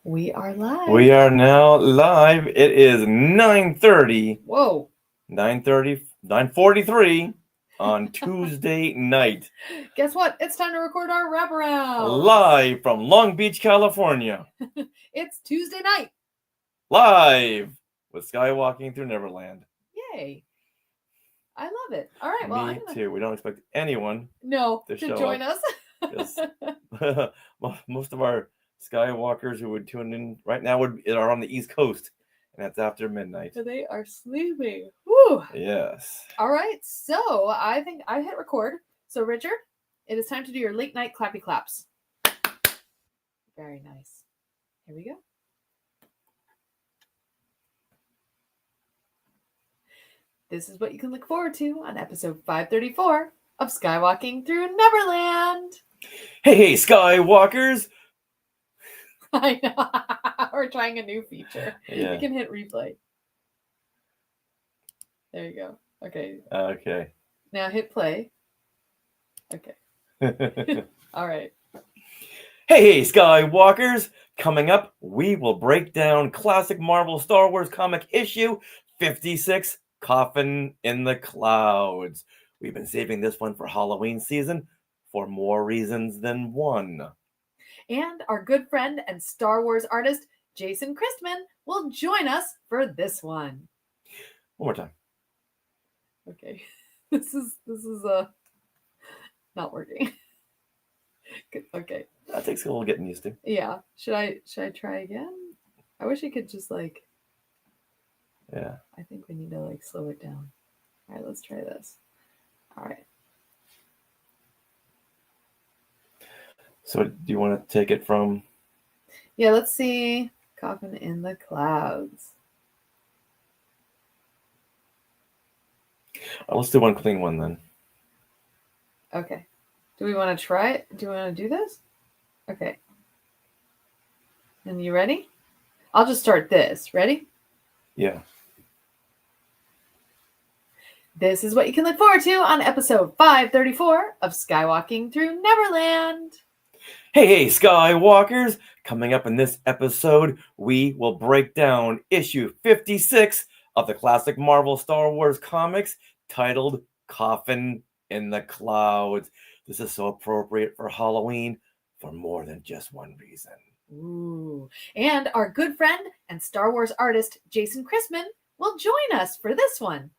We are live. We are now live. It is 9:30. Whoa. 9:43 on Tuesday night. Guess what? It's time to record our wraparound. Live from Long Beach, California. It's Tuesday night. Live with Skywalking Through Neverland. Yay. I love it. All right. Well, Me too. We don't expect anyone to show join up. us. Most of our Skywalkers who would tune in right now are on the East Coast, and that's after midnight. So they are sleeping. Woo. Yes. All right. So I think I hit record. So Richard, it is time to do your late night clappy claps. Very nice. Here we go. This is what you can look forward to on episode 534 of Skywalking Through Neverland. Hey, Skywalkers! I know. We're trying a new feature. Yeah. You can hit replay. There you go. Okay. Okay. Now hit play. Okay. All right. Hey, Skywalkers! Coming up, we will break down classic Marvel Star Wars comic issue 56, Coffin in the Clouds. We've been saving this one for Halloween season for more reasons than one. And our good friend and Star Wars artist, Jason Christman, will join us for this one. One more time. Okay. This is not working. Okay. That takes a little getting used to. Yeah. Should I try again? I wish I could just Yeah. I think we need to slow it down. All right, let's try this. All right. So do you want to take it from? Yeah, let's see. Coffin in the Clouds. Let's do one clean one then. Okay. Do we want to try it? Do you want to do this? Okay. And you ready? I'll just start this. Ready? Yeah. This is what you can look forward to on episode 534 of Skywalking Through Neverland. Hey, Skywalkers! Coming up in this episode, we will break down issue 56 of the classic Marvel Star Wars comics titled Coffin in the Clouds. This is so appropriate for Halloween for more than just one reason. Ooh. And our good friend and Star Wars artist, Jason Christman, will join us for this one.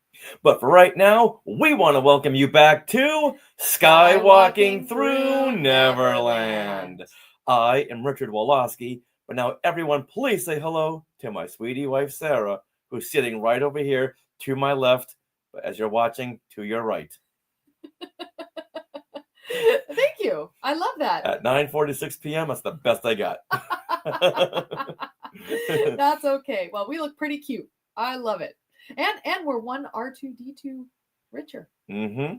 But for right now, we want to welcome you back to Skywalking Through Neverland. I am Richard Woloski, but now everyone please say hello to my sweetie wife, Sarah, who's sitting right over here to my left, but as you're watching, to your right. Thank you. I love that. At 9:46 p.m., that's the best I got. That's okay. Well, we look pretty cute. I love it. And we're one R2D2 richer. Mm-hmm.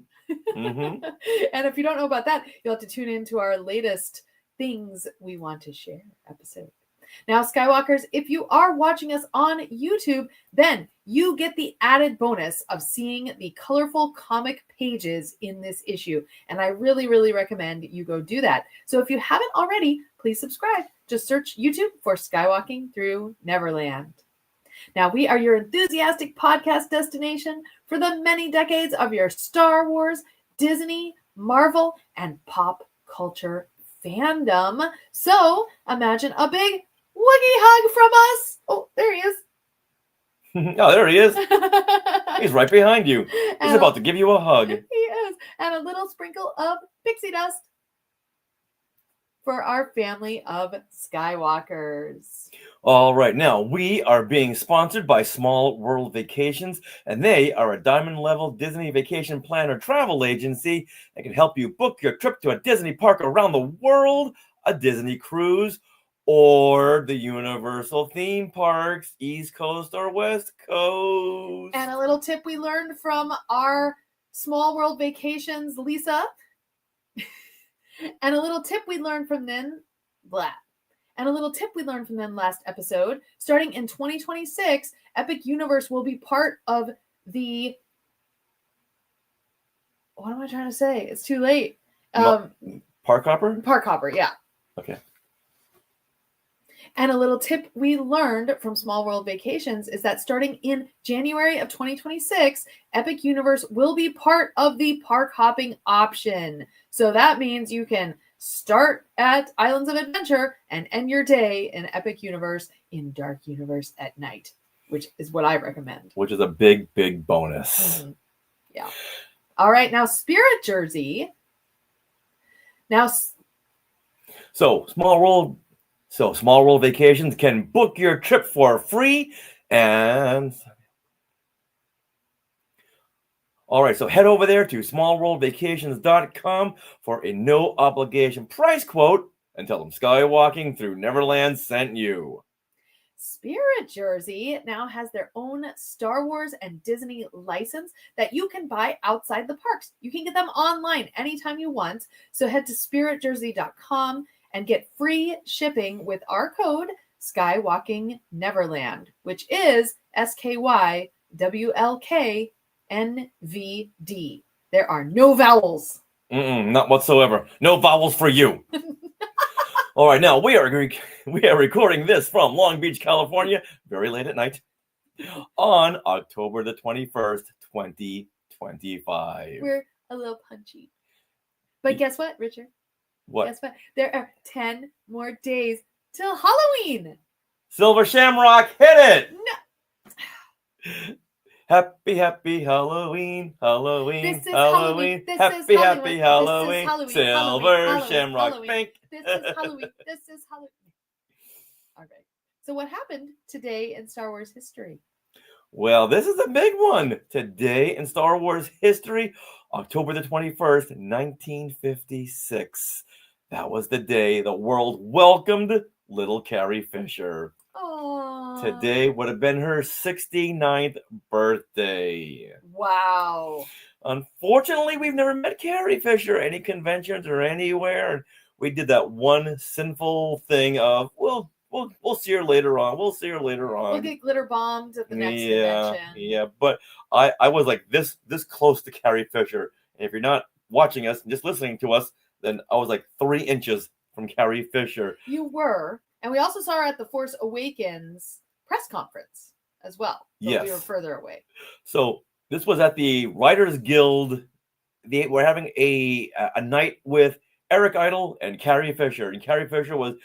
Mm-hmm. And if you don't know about that, you'll have to tune into our latest Things We Want to Share episode. Now, Skywalkers, if you are watching us on YouTube, then you get the added bonus of seeing the colorful comic pages in this issue. And I really, really recommend you go do that. So if you haven't already, please subscribe. Just search YouTube for Skywalking Through Neverland. Now, we are your enthusiastic podcast destination for the many decades of your Star Wars, Disney, Marvel, and pop culture fandom. So imagine a big Woogie hug from us. Oh, there he is. Oh, there he is. He's right behind you. He's about to give you a hug. He is. And a little sprinkle of pixie dust for our family of Skywalkers. All right, now we are being sponsored by Small World Vacations, and they are a diamond-level Disney vacation planner travel agency that can help you book your trip to a Disney park around the world, a Disney cruise, or the Universal theme parks, East Coast or West Coast. And a little tip we learned from our Small World Vacations, Lisa. And a little tip we learned from them, last episode. Starting in 2026, Epic Universe will be part of the... What am I trying to say? It's too late. Park Hopper? Park Hopper, yeah. Okay. And a little tip we learned from Small World Vacations is that starting in January of 2026, Epic Universe will be part of the park hopping option. So that means you can start at Islands of Adventure and end your day in Epic Universe in Dark Universe at night, which is what I recommend. Which is a big, big bonus. Mm-hmm. Yeah. All right. Now, Spirit Jersey. Now, So Small World Vacations can book your trip for free. And all right, so head over there to smallworldvacations.com for a no obligation price quote and tell them Skywalking Through Neverland sent you. Spirit Jersey now has their own Star Wars and Disney license that you can buy outside the parks. You can get them online anytime you want. So head to spiritjersey.com and get free shipping with our code Skywalking Neverland, which is SKYWLKNVD. There are no vowels. Not whatsoever. No vowels for you. All right, now we are recording this from Long Beach, California, very late at night, on October the 21st, 2025. We're a little punchy. But guess what, Richard? What? Guess what? There are 10 more days till Halloween. Silver Shamrock, hit it! No. Happy, happy Halloween, Halloween, This is Halloween. This happy, is Halloween. happy Halloween. This is Halloween. Silver Halloween. Shamrock, Halloween. pink. This is Halloween. This is Halloween. All right. So what happened today in Star Wars history? Well, this is a big one. Today in Star Wars history, October the 21st, 1956. That was the day the world welcomed little Carrie Fisher. Oh. Today would have been her 69th birthday. Wow. Unfortunately, we've never met Carrie Fisher at any conventions or anywhere. We did that one sinful thing of, we'll see her later on. We'll see her later on. We'll get glitter bombed at the next convention. Yeah, but I was like this close to Carrie Fisher. And if you're not watching us and just listening to us, then I was like 3 inches from Carrie Fisher. You were. And we also saw her at the Force Awakens press conference as well. Yes. We were further away. So this was at the Writers Guild. We're having a night with Eric Idle and Carrie Fisher. And Carrie Fisher was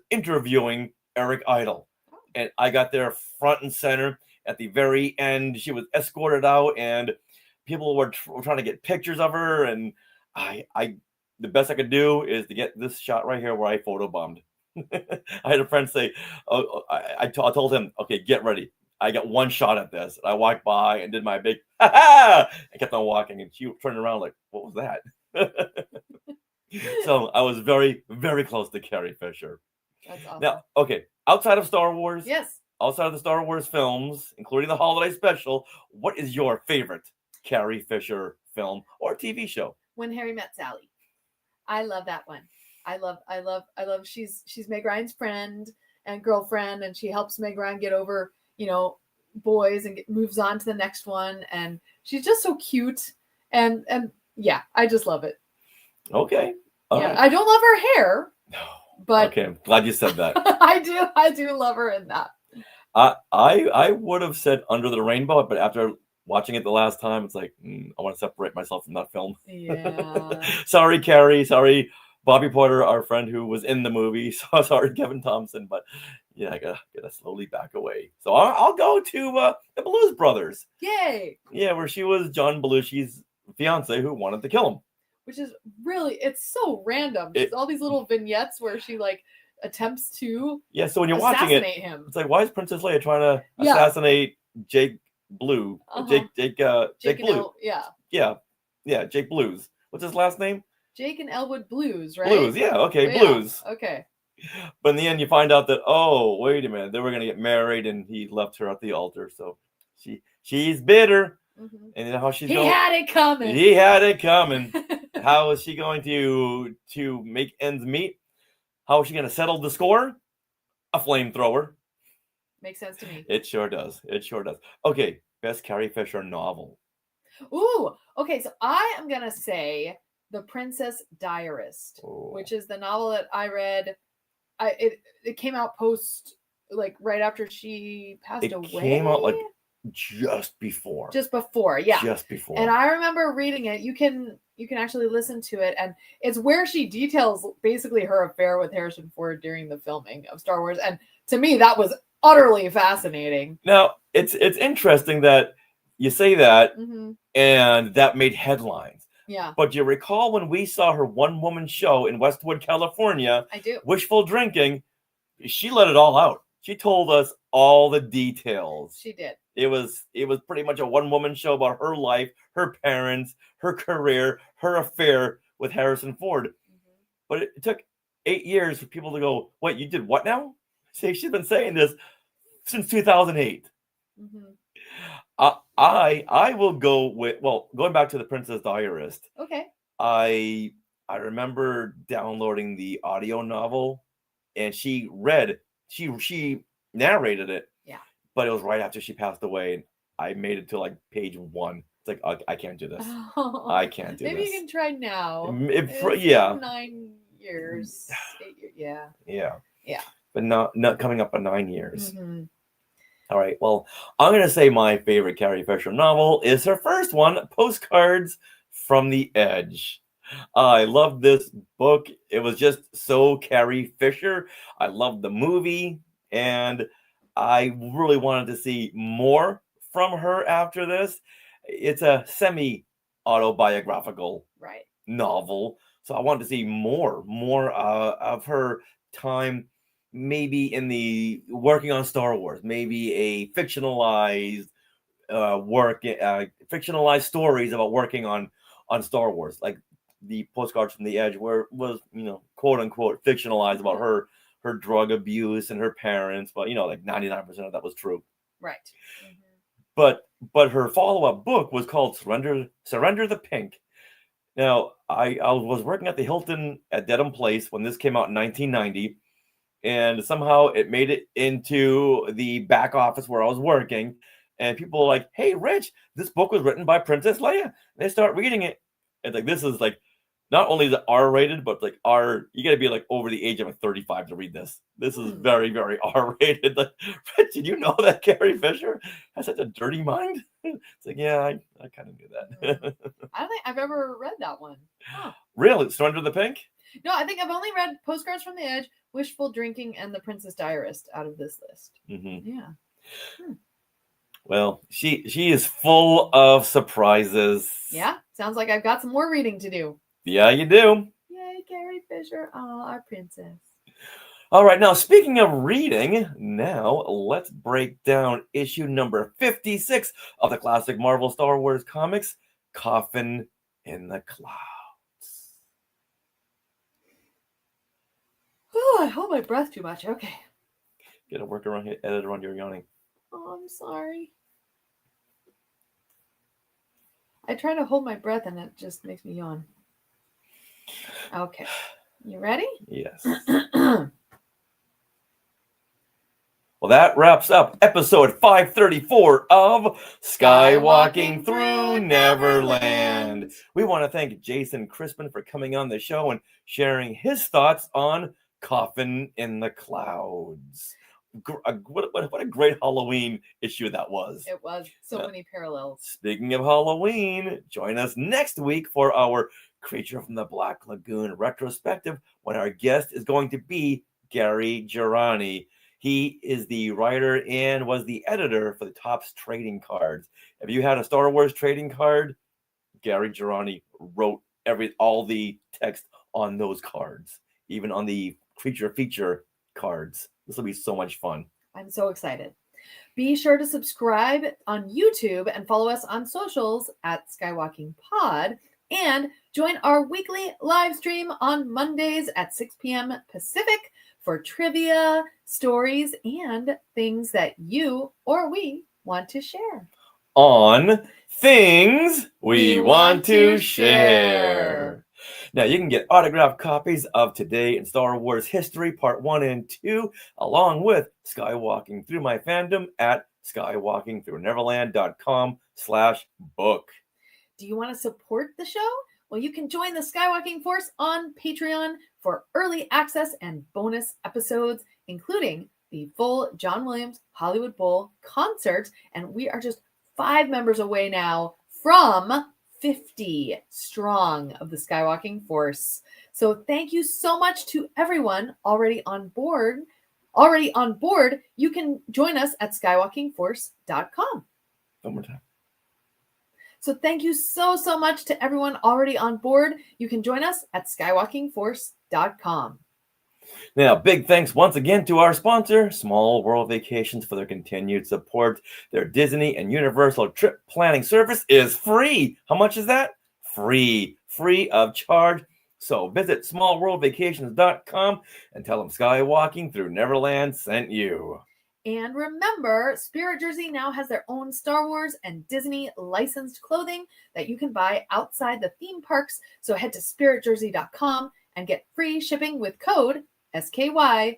interviewing Eric Idle. And I got there front and center. At the very end, she was escorted out and people were trying to get pictures of her. And the best I could do is to get this shot right here where I photobombed. I had a friend say, I told him, okay, get ready. I got one shot at this. I walked by and did my big, ha-ha! I kept on walking and she turned around like, what was that? So I was very, very close to Carrie Fisher. That's awesome. Now, okay, outside of Star Wars, yes, outside of the Star Wars films, including the holiday special, what is your favorite Carrie Fisher film or TV show? When Harry Met Sally. I love that one. I love. She's Meg Ryan's friend and girlfriend, and she helps Meg Ryan get over, boys and moves on to the next one. And she's just so cute, and yeah, I just love it. Okay. Right. I don't love her hair, but okay, I'm glad you said that. I do love her in that. I would have said Under the Rainbow, but after watching it the last time, it's like I want to separate myself from that film. Yeah. Sorry, Carrie. Sorry, Bobby Porter, our friend who was in the movie. So sorry, Kevin Thompson. But yeah, I gotta slowly back away. So I'll go to the Blues Brothers. Yay! Yeah, where she was John Belushi's fiance who wanted to kill him. Which is really, it's so random. There's all these little vignettes where she attempts to so when you're watching it, him. It's like, why is Princess Leia trying to assassinate Jake Blue? Jake Blue. Jake Blues. What's his last name? Jake and Elwood Blues, right? Blues, yeah, okay, Blues. Okay. But in the end, you find out that, oh, wait a minute, they were going to get married, and he left her at the altar. So she's bitter, and how she's He had it coming. He had it coming. How is she going to make ends meet? How is she going to settle the score? A flamethrower. Makes sense to me. It sure does. It sure does. Okay, best Carrie Fisher novel. Ooh, okay. So I am gonna say The Princess Diarist, which is the novel that I read it came out post, like right after she passed away. It came out like just before. Just before, yeah. Just before. And I remember reading it. You can actually listen to it, and it's where she details basically her affair with Harrison Ford during the filming of Star Wars. And to me, that was utterly fascinating. Now, it's interesting that you say that, and that made headlines. Yeah. But you recall when we saw her one-woman show in Westwood, California? I do. Wishful Drinking. She let it all out. She told us all the details. She did. It was pretty much a one-woman show about her life, her parents, her career, her affair with Harrison Ford. But it took 8 years for people to go, "Wait, you did what now?" See, she's been saying this since 2008. I will go with, well, going back to The Princess Diarist. Okay. I remember downloading the audio novel, and she narrated it. Yeah. But it was right after she passed away, and I made it to like page 1. It's like, I can't do this. I can't do this. Maybe you can try now. Yeah. 9 years. 8 years. Yeah. Yeah. But not coming up on 9 years. All right. Well, I'm going to say my favorite Carrie Fisher novel is her first one, Postcards from the Edge. I love this book. It was just so Carrie Fisher. I loved the movie, and I really wanted to see more from her after this. It's a semi-autobiographical novel, so I wanted to see more of her time, maybe in the working on Star Wars, maybe a fictionalized fictionalized stories about working on Star Wars, like the Postcards from the Edge, where it was, quote unquote fictionalized about her drug abuse and her parents, but like 99% of that was true. Right. But her follow-up book was called Surrender the Pink. Now, I was working at the Hilton at Dedham Place when this came out in 1990, and somehow it made it into the back office where I was working, and people were like, "Hey, Rich, this book was written by Princess Leia." And they start reading it. It's like, this is like, not only is it R-rated, but like you got to be like over the age of like 35 to read this. This is very, very R-rated. Like, Rich, did you know that Carrie Fisher has such a dirty mind? It's like, yeah, I kind of knew that. I don't think I've ever read that one. Huh. Really? Surrender the Pink? No, I think I've only read Postcards from the Edge, Wishful Drinking, and The Princess Diarist out of this list. Yeah. Well, she is full of surprises. Yeah, sounds like I've got some more reading to do. Yeah, you do. Yay, Carrie Fisher. Oh, our princess. All right, now speaking of reading, now let's break down issue number 56 of the classic Marvel Star Wars comics, Coffin in the Clouds. Oh, I hold my breath too much. Okay. Get a work around here, edit around your yawning. Oh, I'm sorry. I try to hold my breath and it just makes me yawn. Okay. You ready? Yes. Well, that wraps up episode 534 of Skywalking Through Neverland. We want to thank Jason Crispin for coming on the show and sharing his thoughts on Coffin in the Clouds. What a great Halloween issue that was. It was. So many parallels. Speaking of Halloween, join us next week for our Creature from the Black Lagoon retrospective, when our guest is going to be Gary Girani. He is the writer and was the editor for the Topps trading cards. If you had a Star Wars trading card, Gary Girani wrote all the text on those cards, even on the creature feature cards. This will be so much fun. I'm so excited. Be sure to subscribe on YouTube and follow us on socials at Skywalking Pod, and join our weekly live stream on Mondays at 6 p.m. Pacific for trivia, stories, and things that you or we want to share. On Things We Want to Share. Now, you can get autographed copies of Today in Star Wars History Part 1 and 2, along with Skywalking Through My Fandom at skywalkingthrough.neverland.com/book. Do you want to support the show? Well, you can join the Skywalking Force on Patreon for early access and bonus episodes, including the full John Williams Hollywood Bowl concert. And we are just 5 members away now from 50 strong of the Skywalking Force. So thank you so much to everyone already on board. You can join us at skywalkingforce.com. One more time. So thank you so much to everyone already on board. You can join us at skywalkingforce.com. Now, big thanks once again to our sponsor, Small World Vacations, for their continued support. Their Disney and Universal trip planning service is free. How much is that? Free of charge. So visit smallworldvacations.com and tell them Skywalking Through Neverland sent you. And remember, Spirit Jersey now has their own Star Wars and Disney licensed clothing that you can buy outside the theme parks. So head to spiritjersey.com and get free shipping with code SKYWLKNVD.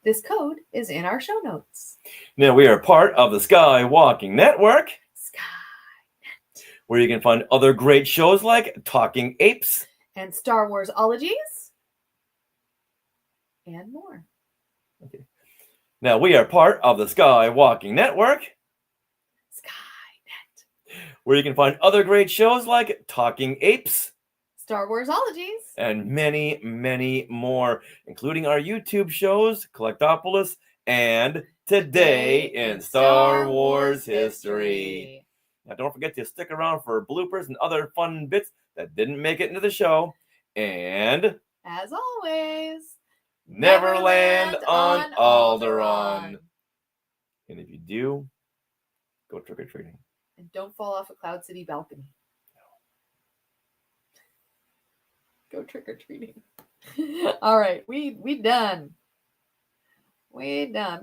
This code is in our show notes. Now, we are part of the Skywalking Network, Skynet, where you can find other great shows like Talking Apes and Star Wars Ologies, and more. Okay. Now, we are part of the Skywalking Network, Skynet, where you can find other great shows like Talking Apes, Star Wars Ologies, and many, many more, including our YouTube shows, Collectopolis, and Today in Star Wars History. Now, don't forget to stick around for bloopers and other fun bits that didn't make it into the show. And, as always, Neverland on Alderaan. And if you do, go trick-or-treating. And don't fall off a Cloud City balcony. Go trick-or-treating. All right, we done. We done. Bye.